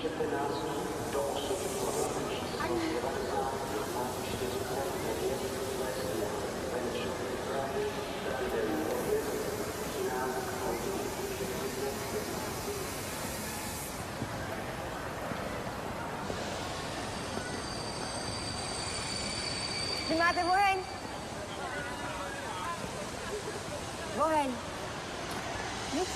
Di máte oheň? Oheň. Nic?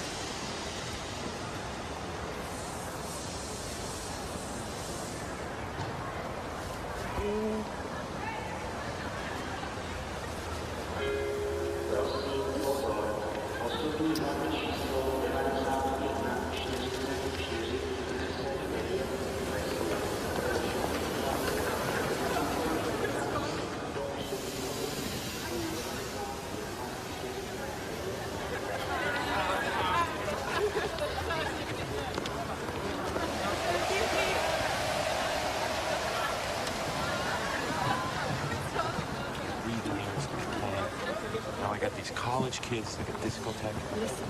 Now I got these college kids like a discotheque. Listen.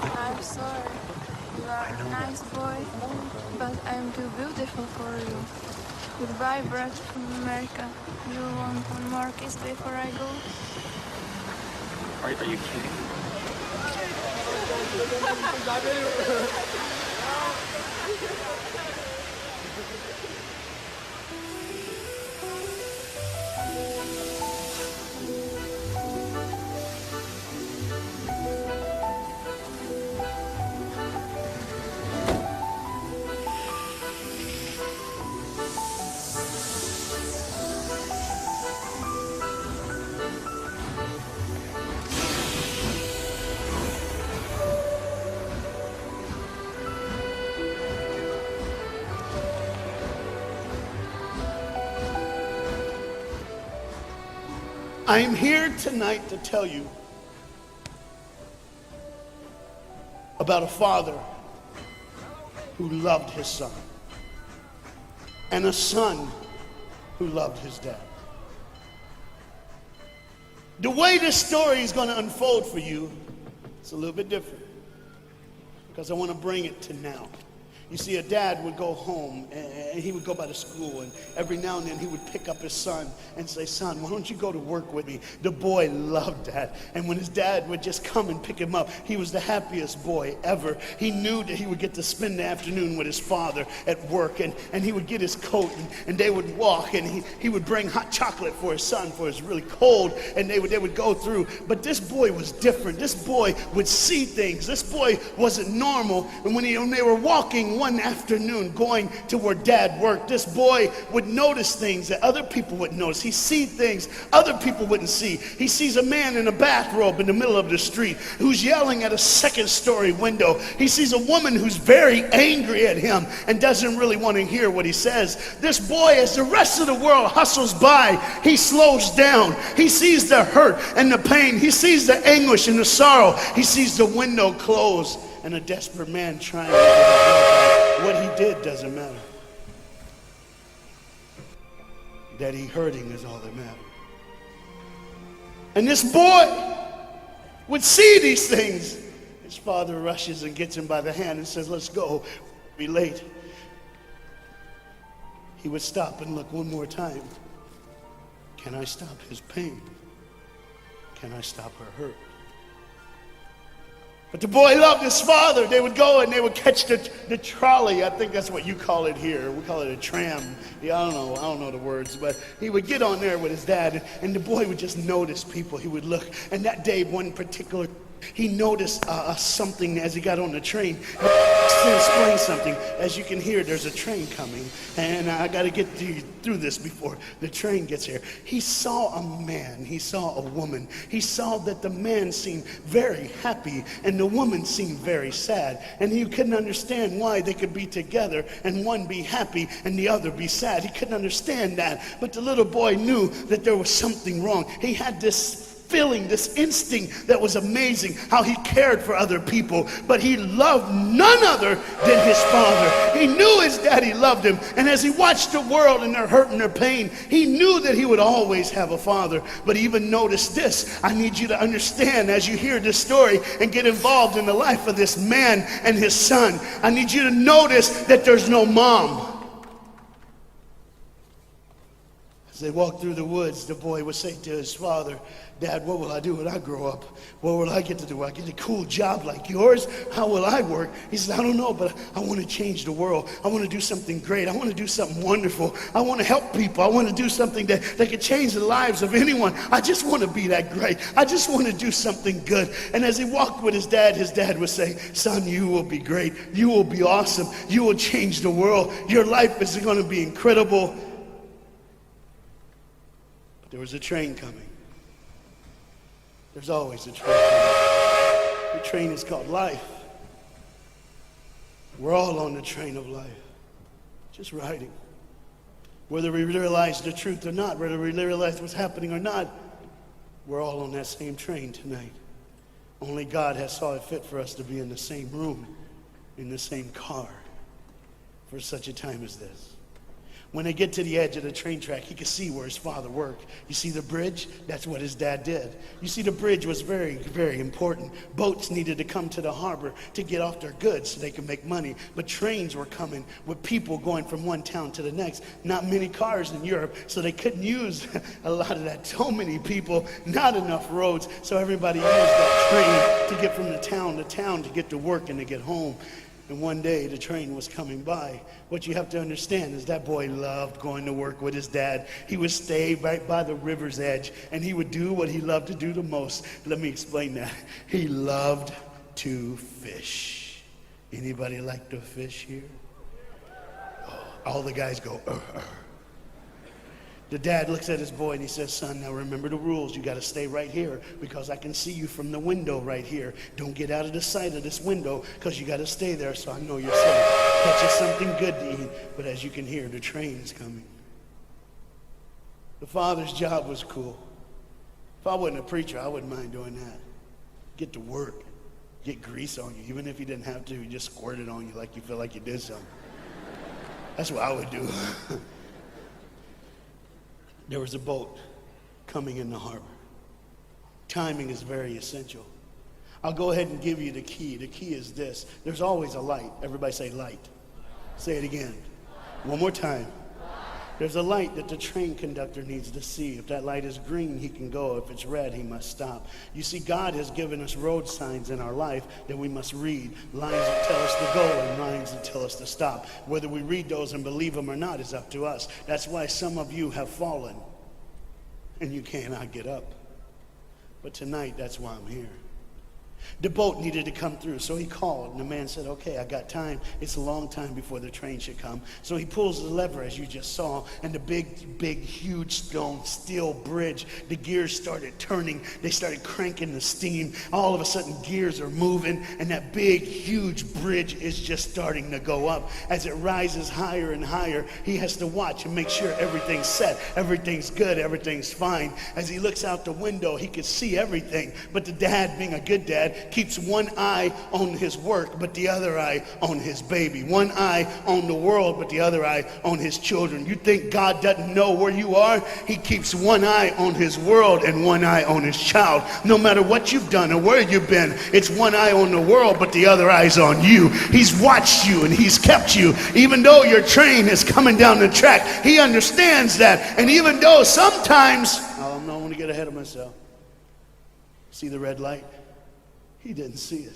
I'm sorry. You are a nice boy, but I'm too beautiful for you. Goodbye, brat from America. You want one more kiss before I go? Are you kidding? I'm here tonight to tell you about a father who loved his son and a son who loved his dad. The way this story is going to unfold for you, it's a little bit different because I want to bring it to now. You see, a dad would go home and he would go by the school, and every now and then he would pick up his son and say, "Son, why don't you go to work with me?" The boy loved that. And when his dad would just come and pick him up, he was the happiest boy ever. He knew that he would get to spend the afternoon with his father at work, and he would get his coat and they would walk, and he would bring hot chocolate for his son for it's really cold, and they would go through. But this boy was different. This boy would see things. This boy wasn't normal. And when they were walking one afternoon going to where dad worked, this boy would notice things that other people wouldn't notice. He see things other people wouldn't see. He sees a man in a bathrobe in the middle of the street who's yelling at a second-story window. He sees a woman who's very angry at him and doesn't really want to hear what he says. This boy, as the rest of the world hustles by, he slows down. He sees the hurt and the pain. He sees the anguish and the sorrow. He sees the window close and a desperate man trying to get it. What he did doesn't matter. That he hurting is all that matters. And this boy would see these things. His father rushes and gets him by the hand and says, "Let's go. Be late." He would stop and look one more time. Can I stop his pain? Can I stop her hurt? But the boy loved his father. They would go and they would catch the trolley. I think that's what you call it here. We call it a tram. Yeah, I don't know the words, but he would get on there with his dad, and the boy would just notice people. He would look, and that day, one particular, he noticed something as he got on the train. To explain something, as you can hear, there's a train coming, and I got to get through this before the train gets here. He saw a man, he saw a woman. He saw that the man seemed very happy and the woman seemed very sad, and he couldn't understand why they could be together and one be happy and the other be sad. He couldn't understand that, but the little boy knew that there was something wrong. He had this feeling, this instinct that was amazing, how he cared for other people, but he loved none other than his father. He knew his daddy loved him, and as he watched the world and their hurt and their pain, he knew that he would always have a father. But even notice this, I need you to understand as you hear this story and get involved in the life of this man and his son, I need you to notice that there's no mom. As they walked through the woods, the boy would say to his father, Dad, what will I do when I grow up? What will I get to do? Will I get a cool job like yours? How will I work? He said, I don't know, but I want to change the world. I want to do something great. I want to do something wonderful. I want to help people. I want to do something that could change the lives of anyone. I just want to be that great. I just want to do something good. And as he walked with his dad would say, son, you will be great. You will be awesome. You will change the world. Your life is going to be incredible. There was a train coming. There's always a train coming. The train is called life. We're all on the train of life, just riding. Whether we realize the truth or not, whether we realize what's happening or not, we're all on that same train tonight. Only God has saw it fit for us to be in the same room, in the same car, for such a time as this. When they get to the edge of the train track, he could see where his father worked. You see the bridge? That's what his dad did. You see, the bridge was very, very important. Boats needed to come to the harbor to get off their goods so they could make money. But trains were coming with people going from one town to the next. Not many cars in Europe, so they couldn't use a lot of that. So many people, not enough roads, so everybody used that train to get from the town to town to get to work and to get home. And one day the train was coming by. What you have to understand is that boy loved going to work with his dad. He would stay right by the river's edge, and he would do what he loved to do the most. Let me explain that. He loved to fish. Anybody like to fish here? Oh, all the guys go, The dad looks at his boy and he says, son, now remember the rules. You got to stay right here because I can see you from the window right here. Don't get out of the sight of this window because you got to stay there so I know you're safe. Catch you something good to eat. But as you can hear, the train's coming. The father's job was cool. If I wasn't a preacher, I wouldn't mind doing that. Get to work. Get grease on you. Even if you didn't have to, you just squirt it on you like you feel like you did something. That's what I would do. There was a boat coming in the harbor. Timing is very essential. I'll go ahead and give you the key. The key is this. There's always a light. Everybody say light. Say it again. One more time. There's a light that the train conductor needs to see. If that light is green, he can go. If it's red, he must stop. You see, God has given us road signs in our life that we must read. Lines that tell us to go and lines that tell us to stop. Whether we read those and believe them or not is up to us. That's why some of you have fallen and you cannot get up. But tonight, that's why I'm here. The boat needed to come through, so he called, and the man said, okay, I got time. It's a long time before the train should come. So he pulls the lever, as you just saw, and the big, huge steel bridge, the gears started turning. They started cranking the steam. All of a sudden, gears are moving, and that big, huge bridge is just starting to go up. As it rises higher and higher, he has to watch and make sure everything's set, everything's good, everything's fine. As he looks out the window, he can see everything, but the dad, being a good dad, keeps one eye on his work, but the other eye on his baby. One eye on the world, but the other eye on his children. You think God doesn't know where you are? He keeps one eye on his world and one eye on his child. No matter what you've done or where you've been, it's one eye on the world, but the other eye's on you. He's watched you and he's kept you. Even though your train is coming down the track, he understands that. And even though sometimes, I don't want to get ahead of myself. See the red light? He didn't see it.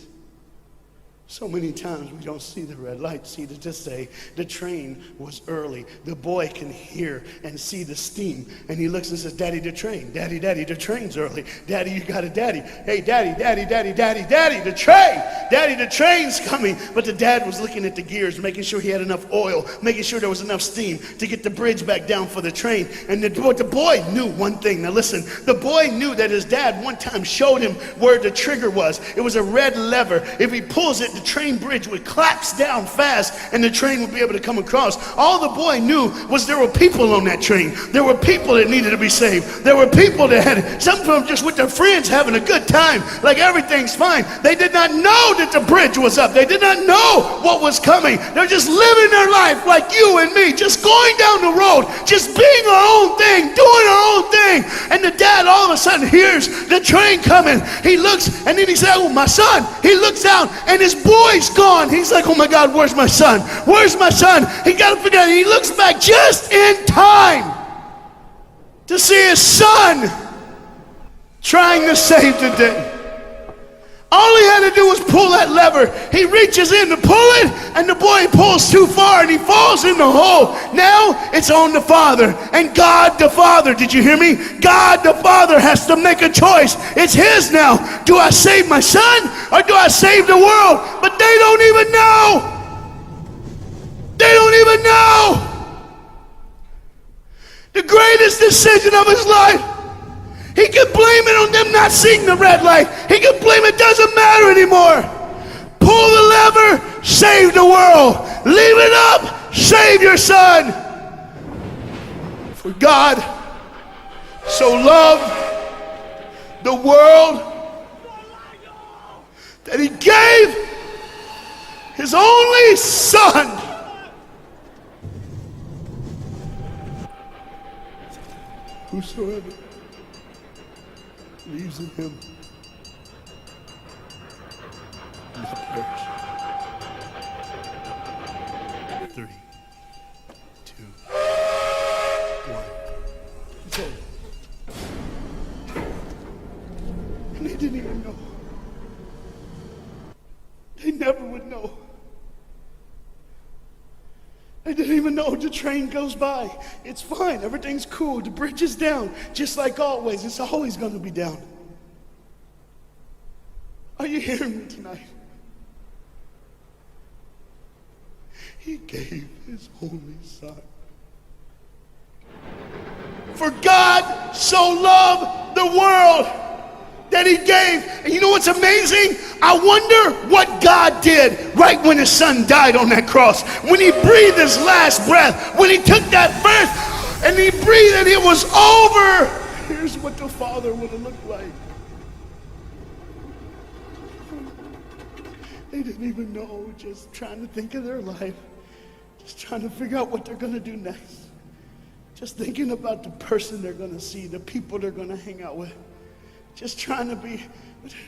So many times we don't see the red light. See, to just say the train was early. The boy can hear and see the steam. And he looks and says, Daddy, the train. Daddy, the train's early. Daddy, you got a daddy. Hey, Daddy, the train. Daddy, the train's coming. But the dad was looking at the gears, making sure he had enough oil, making sure there was enough steam to get the bridge back down for the train. And the boy knew one thing. Now listen, the boy knew that his dad one time showed him where the trigger was. It was a red lever. If he pulls it, the train bridge would collapse down fast and the train would be able to come across. All the boy knew was there were people on that train. There were people that needed to be saved. There were people that had, some of them just with their friends having a good time, like everything's fine. They did not know that the bridge was up. They did not know what was coming. They're just living their life like you and me, just going down the road, just being our own thing, doing our own thing. And the dad all of a sudden hears the train coming. He looks and then he said, oh, my son. He looks out and his boy's gone. He's like, oh my God, where's my son? Where's my son? He got to figure out. He looks back just in time to see his son trying to save the day. All he had to do was pull that lever. He reaches in to pull it, and the boy pulls too far, and he falls in the hole. Now it's on the father, and God the Father, did you hear me? God the Father has to make a choice. It's his now. Do I save my son, or do I save the world? But they don't even know. They don't even know. The greatest decision of his life. He could blame it on them not seeing the red light. He could blame it doesn't matter anymore. Pull the lever, save the world. Leave it up, save your son. For God so loved the world that he gave his only son. Whosoever believes in him will not perish. 3, 2, 1. Okay. And they didn't even know. They never would know. They didn't even know. The train goes by. It's fine. Everything's cool. The bridge is down. Just like always. It's always going to be down. Are you hearing me tonight? He gave his only son. For God so loved the world that he gave. And you know what's amazing? I wonder what God did right when his son died on that cross. When he breathed his last breath. When he took that breath and he breathed and it was over. Here's what the Father would have looked like. They didn't even know. Just trying to think of their life. Just trying to figure out what they're going to do next. Just thinking about the person they're going to see. The people they're going to hang out with. Just trying to be,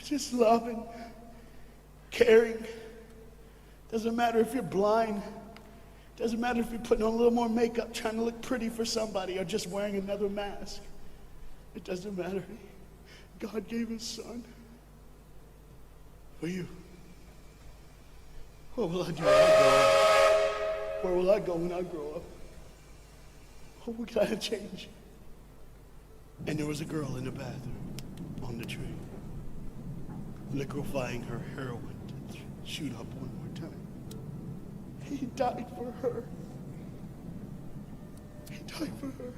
just loving, caring. Doesn't matter if you're blind. Doesn't matter if you're putting on a little more makeup, trying to look pretty for somebody, or just wearing another mask. It doesn't matter. God gave his son for you. What will I do when I grow up? Where will I go when I grow up? What will I change? And there was a girl in the bathroom. On the train, liquefying her heroin to shoot up one more time. He died for her. He died for her.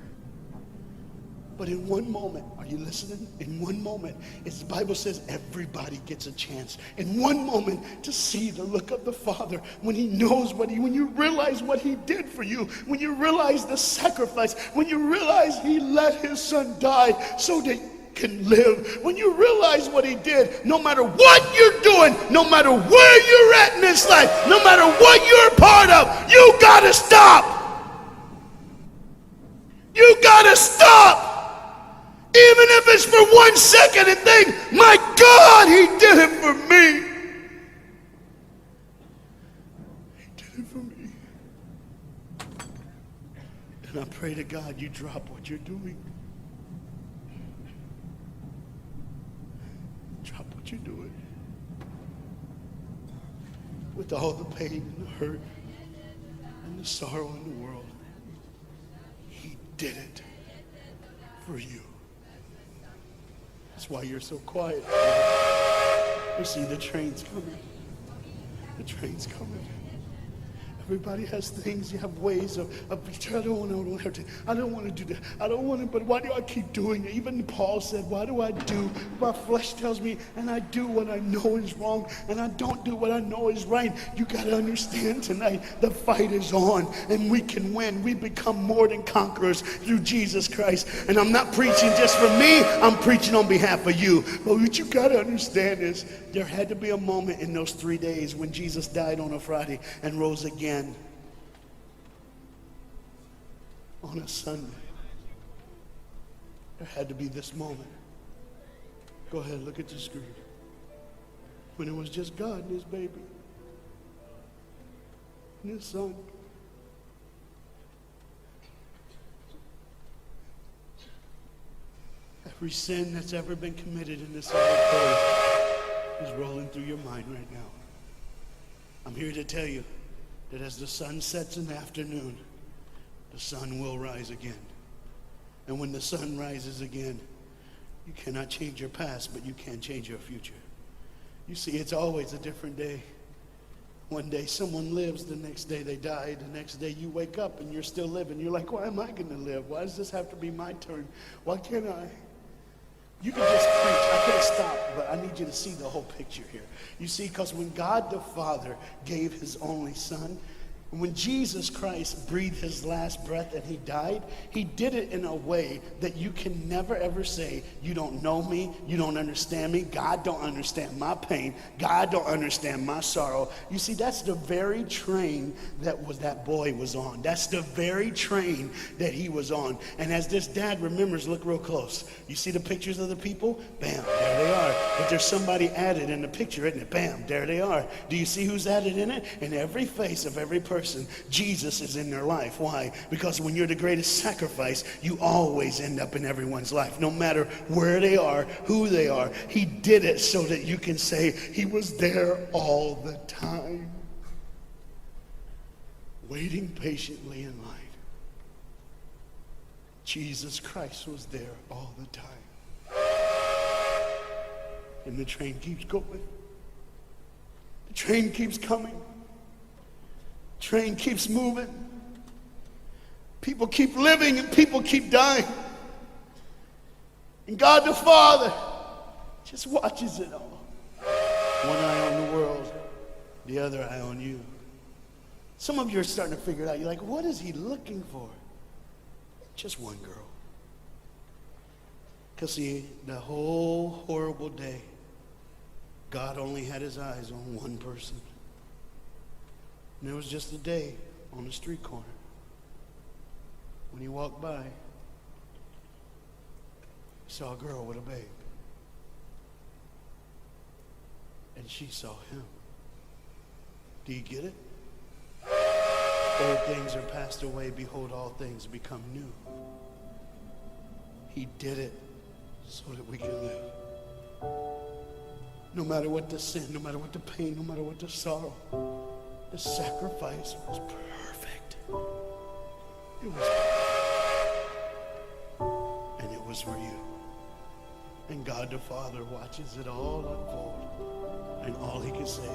But in one moment, are you listening? In one moment, as the Bible says, everybody gets a chance. In one moment to see the look of the Father when he knows when you realize what he did for you, when you realize the sacrifice, when you realize he let his son die so that can live, when you realize what he did, no matter what you're doing, no matter where you're at in this life, no matter what you're a part of, you gotta stop. You gotta stop. Even if it's for 1 second and think, my God, he did it for me. He did it for me. And I pray to God you drop what you're doing. Drop what you're doing. With all the pain and the hurt and the sorrow in the world, he did it for you. That's why you're so quiet. You see, the train's coming. The train's coming. Everybody has things, you have ways of I don't want to do that. I don't want to, but why do I keep doing it? Even Paul said, why do I do? My flesh tells me, and I do what I know is wrong, and I don't do what I know is right. You got to understand tonight, the fight is on, and we can win. We become more than conquerors through Jesus Christ. And I'm not preaching just for me, I'm preaching on behalf of you. But what you got to understand is, there had to be a moment in those 3 days when Jesus died on a Friday and rose again on a Sunday. There had to be this moment. Go ahead, look at the screen. When it was just God and his baby and his son. Every sin that's ever been committed in this earth is rolling through your mind right now. I'm here to tell you that as the sun sets in the afternoon, the sun will rise again. And when the sun rises again, you cannot change your past, but you can change your future. You see, it's always a different day. One day someone lives, the next day they die, the next day you wake up and you're still living. You're like, why am I going to live? Why does this have to be my turn? Why can't I? You can just preach. I could have stopped, but I need you to see the whole picture here. You see, because when God the Father gave his only son, when Jesus Christ breathed his last breath and he died, he did it in a way that you can never ever say, you don't know me, you don't understand me, God don't understand my pain, God don't understand my sorrow. You see, that's the very train that boy was on. That's the very train that he was on. And as this dad remembers, look real close. You see the pictures of the people? Bam, there they are. But there's somebody added in the picture, isn't it? Bam, there they are. Do you see who's added in it? In every face of every person, Jesus is in their life. Why? Because when you're the greatest sacrifice, you always end up in everyone's life, no matter where they are, who they are. He did it so that you can say he was there all the time, waiting patiently in line. Jesus Christ was there all the time. And the train keeps going. The train keeps coming. Train keeps moving. People keep living and people keep dying. And God the Father just watches it all. One eye on the world, the other eye on you. Some of you are starting to figure it out. You're like, what is he looking for? Just one girl. Because see, the whole horrible day, God only had his eyes on one person. And it was just a day on the street corner. When he walked by, he saw a girl with a babe. And she saw him. Do you get it? Old things are passed away. Behold, all things become new. He did it so that we can live. No matter what the sin, no matter what the pain, no matter what the sorrow, the sacrifice was perfect. It was perfect. And it was for you. And God the Father watches it all unfold. And all he can say